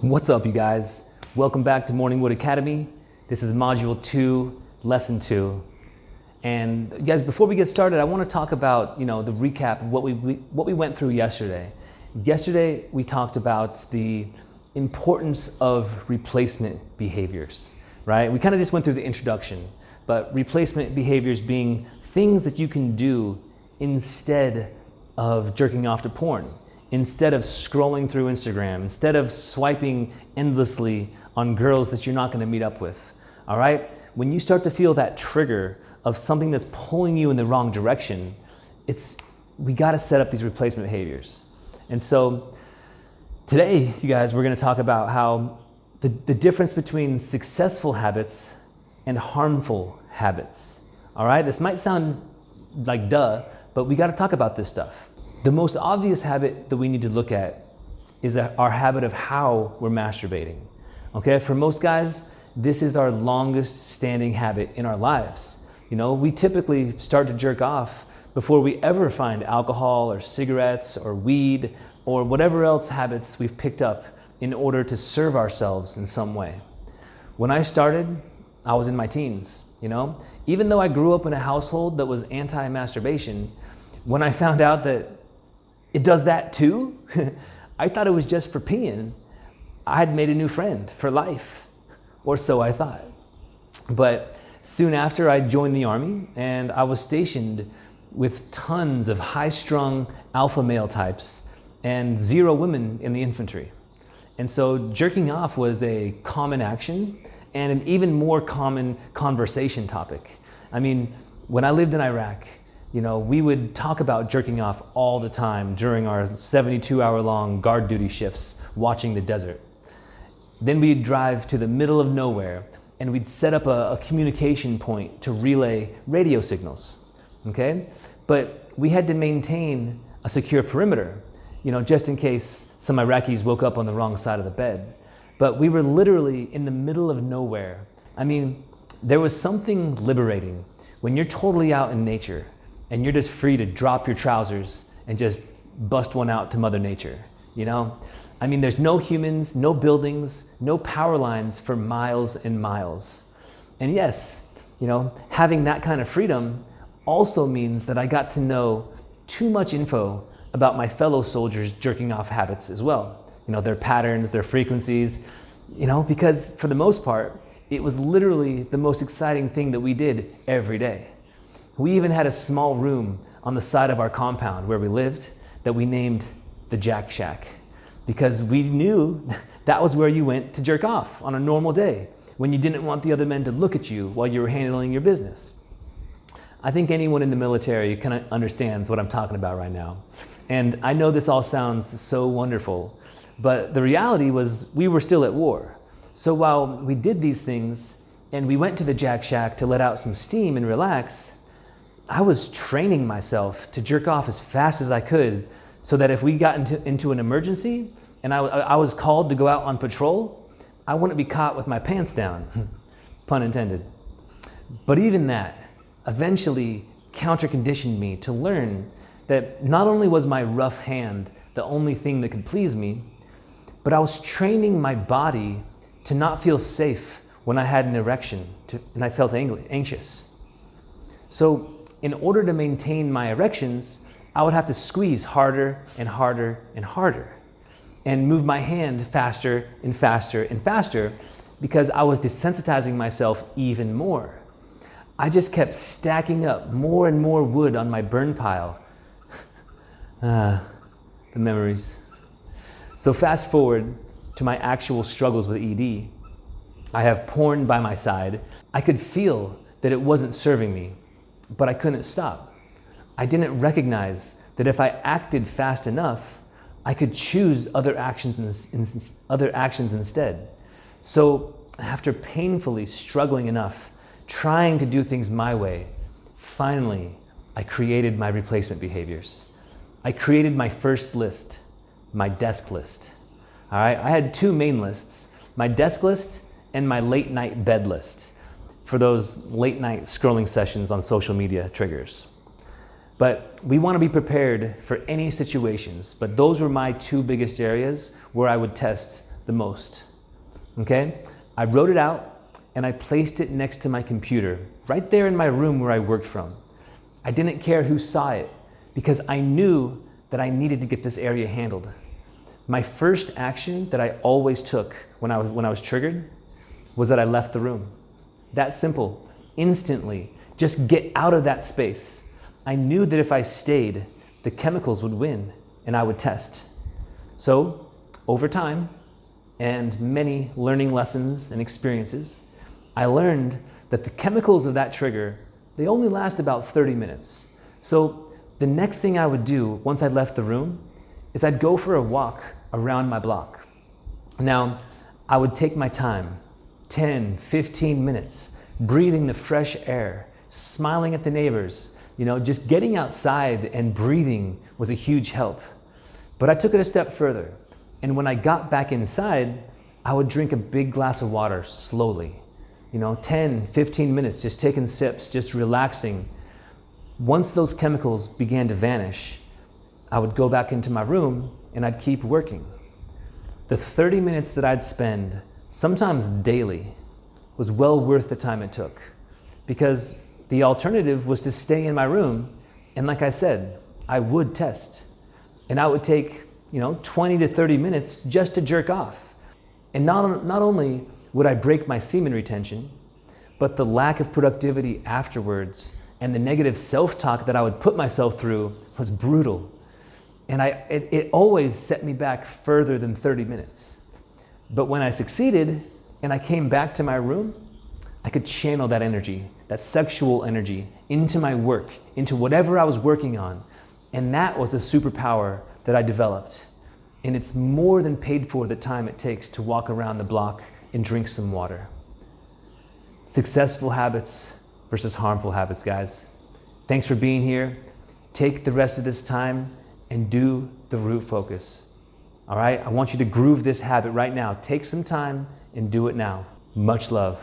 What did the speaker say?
What's up, you guys? Welcome back to Morningwood Academy. This is Module 2, Lesson 2. And guys, before we get started, I want to talk about, the recap of what we went through yesterday. Yesterday, we talked about the importance of replacement behaviors, right? We kind of just went through the introduction, but replacement behaviors being things that you can do instead of jerking off to porn, instead of scrolling through Instagram, instead of swiping endlessly on girls that you're not going to meet up with, all right? When you start to feel that trigger of something that's pulling you in the wrong direction, we got to set up these replacement behaviors. And so today, you guys, we're going to talk about how the difference between successful habits and harmful habits, all right? This might sound like duh, but we got to talk about this stuff. The most obvious habit that we need to look at is our habit of how we're masturbating. Okay, for most guys, this is our longest standing habit in our lives. We typically start to jerk off before we ever find alcohol or cigarettes or weed or whatever else habits we've picked up in order to serve ourselves in some way. When I started, I was in my teens, Even though I grew up in a household that was anti-masturbation, when I found out that it does that too, I thought it was just for peeing. I had made a new friend for life, or so I thought. But soon after, I joined the Army, and I was stationed with tons of high-strung alpha male types and 0 women in the infantry. And so jerking off was a common action and an even more common conversation topic. I mean, when I lived in Iraq, we would talk about jerking off all the time during our 72-hour-long guard duty shifts watching the desert. Then we'd drive to the middle of nowhere and we'd set up a communication point to relay radio signals, okay? But we had to maintain a secure perimeter, just in case some Iraqis woke up on the wrong side of the bed. But we were literally in the middle of nowhere. I mean, there was something liberating when you're totally out in nature and you're just free to drop your trousers and just bust one out to Mother Nature, I mean, there's no humans, no buildings, no power lines for miles and miles. And yes, having that kind of freedom also means that I got to know too much info about my fellow soldiers' jerking off habits as well. Their patterns, their frequencies, because for the most part, it was literally the most exciting thing that we did every day. We even had a small room on the side of our compound where we lived that we named the Jack Shack, because we knew that was where you went to jerk off on a normal day when you didn't want the other men to look at you while you were handling your business. I think anyone in the military kind of understands what I'm talking about right now. And I know this all sounds so wonderful, but the reality was we were still at war. So while we did these things and we went to the Jack Shack to let out some steam and relax, I was training myself to jerk off as fast as I could so that if we got into an emergency and I was called to go out on patrol, I wouldn't be caught with my pants down, pun intended. But even that eventually counter-conditioned me to learn that not only was my rough hand the only thing that could please me, but I was training my body to not feel safe when I had an erection and I felt anxious. So in order to maintain my erections, I would have to squeeze harder and harder and harder and move my hand faster and faster and faster because I was desensitizing myself even more. I just kept stacking up more and more wood on my burn pile. The memories. So fast forward to my actual struggles with ED. I have porn by my side. I could feel that it wasn't serving me, but I couldn't stop. I didn't recognize that if I acted fast enough, I could choose other actions instead. So after painfully struggling enough, trying to do things my way, finally, I created my replacement behaviors. I created my first list, my desk list. All right, I had 2 main lists, my desk list and my late night bed list for those late night scrolling sessions on social media triggers. But we want to be prepared for any situations, but those were my 2 biggest areas where I would test the most. Okay? I wrote it out and I placed it next to my computer, right there in my room where I worked from. I didn't care who saw it because I knew that I needed to get this area handled. My first action that I always took when I was triggered was that I left the room. That simple, instantly, just get out of that space. I knew that if I stayed, the chemicals would win and I would test. So, over time, and many learning lessons and experiences, I learned that the chemicals of that trigger, they only last about 30 minutes. So the next thing I would do once I left the room is I'd go for a walk around my block. Now, I would take my time, 10, 15 minutes, breathing the fresh air, smiling at the neighbors, just getting outside and breathing was a huge help. But I took it a step further. And when I got back inside, I would drink a big glass of water slowly. 10, 15 minutes, just taking sips, just relaxing. Once those chemicals began to vanish, I would go back into my room and I'd keep working. The 30 minutes that I'd spend, sometimes daily, was well worth the time it took. Because the alternative was to stay in my room, and like I said, I would test. And I would take 20 to 30 minutes just to jerk off. And not only would I break my semen retention, but the lack of productivity afterwards and the negative self-talk that I would put myself through was brutal. And it always set me back further than 30 minutes. But when I succeeded and I came back to my room, I could channel that energy, that sexual energy, into my work, into whatever I was working on. And that was a superpower that I developed. And it's more than paid for the time it takes to walk around the block and drink some water. Successful habits versus harmful habits, guys. Thanks for being here. Take the rest of this time and do the root focus. All right? I want you to groove this habit right now. Take some time and do it now. Much love.